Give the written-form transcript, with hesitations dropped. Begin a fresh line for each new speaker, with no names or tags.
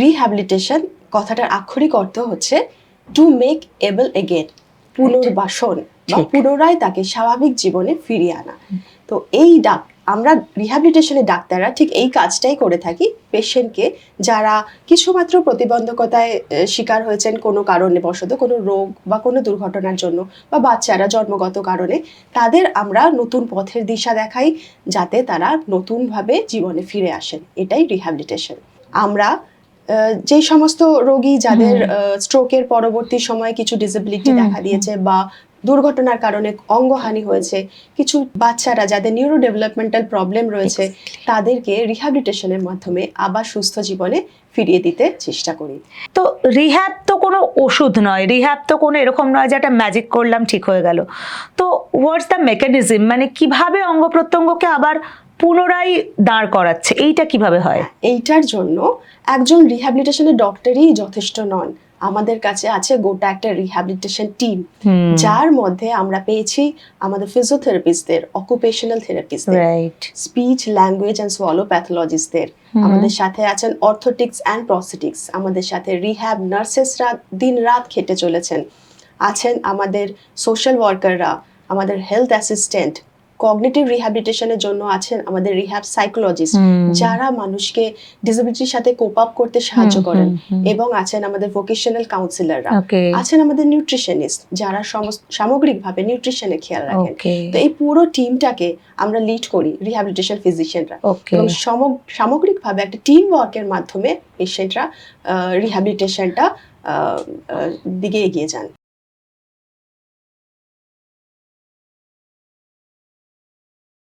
Rehabilitation কথাটার আক্ষরিক অর্থ হচ্ছে টু মেক এবল এগেন, পুনর্বাসন বা পুনরায় তাকে স্বাভাবিক জীবনে ফিরিয়ে আনা। তো এই আমরা রিহ্যাবিলিটেশনের ডাক্তাররা ঠিক এই কাজটাই করে থাকি পেশেন্টকে, যারা কিছুমাত্র প্রতিবন্ধকতায় শিকার হয়েছেন কোনো কারণে বশত, কোনো রোগ বা কোনো দুর্ঘটনার জন্য, বা বাচ্চারা জন্মগত কারণে, তাদের আমরা নতুন পথের দিশা দেখাই যাতে তারা নতুনভাবে জীবনে ফিরে আসেন। এটাই রিহ্যাবিলিটেশন। আমরা যে সমস্ত রোগী যাদের স্ট্রোকের পরবর্তী সময়ে কিছু ডিসেবিলিটি দেখা দিয়েছে বা দুর্ঘটনার কারণে অঙ্গহানি হয়েছে, কিছু বাচ্চারা যাদের নিউরো ডেভেলপমেন্টাল প্রবলেম রয়েছে, তাদেরকে রিহ্যাবিলিটেশনের মাধ্যমে আবার সুস্থ জীবনে ফিরিয়ে দিতে চেষ্টা করি।
তো রিহ্যাব তো কোনো ওষুধ নয়, রিহ্যাব তো কোনো এরকম নয় যে একটা ম্যাজিক করলাম ঠিক হয়ে গেল। তো হোয়াটস দ্য মেকানিজম, মানে কিভাবে অঙ্গ প্রত্যঙ্গকে আবার পুনরায় দাঁড় করাচ্ছে, এইটা কিভাবে হয়?
এইটার জন্য একজন রিহ্যাবিলিটেশনের ডক্টরই যথেষ্ট নন। আমাদের কাছে আছে গোটা একটা রিহ্যাবিলিটেশন টিম, যার মধ্যে আমরা পেয়েছি আমাদের ফিজিওথেরাপিস্টদের, অকুপেশনাল থেরাপিস্টদের, স্পিচ ল্যাঙ্গুয়েজ অ্যান্ড সোয়ালো প্যাথোলজিস্টদের, আমাদের সাথে আছেন অর্থোটিক্স অ্যান্ড প্রস্থেটিক্স, আমাদের সাথে রিহ্যাব নার্সেসরা দিন রাত খেটে চলেছেন, আছেন আমাদের সোশ্যাল ওয়ার্কাররা, আমাদের হেলথ অ্যাসিস্ট্যান্ট, কগনিটিভ রিহ্যাবিলিটেশনের জন্য আছেন আমাদের রিহ্যাব সাইকোলজিস্ট, যারা মানুষকে ডিসেবিলিটির সাথে কোপ আপ করতে সাহায্য করেন, এবং আছেন আমাদের ভোকেশনাল কাউন্সিলররা, আছেন আমাদের নিউট্রিশনিস্ট, যারা সামগ্রিকভাবে নিউট্রিশনে খেয়াল রাখেন। তো এই পুরো টিমটাকে আমরা লিড করি রিহ্যাবিলিটেশন ফিজিশিয়ানরা, এবং সামগ্রিকভাবে একটা টিম ওয়ার্কের মাধ্যমে পেশেন্টরা রিহ্যাবিলিটেশনটা দিকে এগিয়ে যান।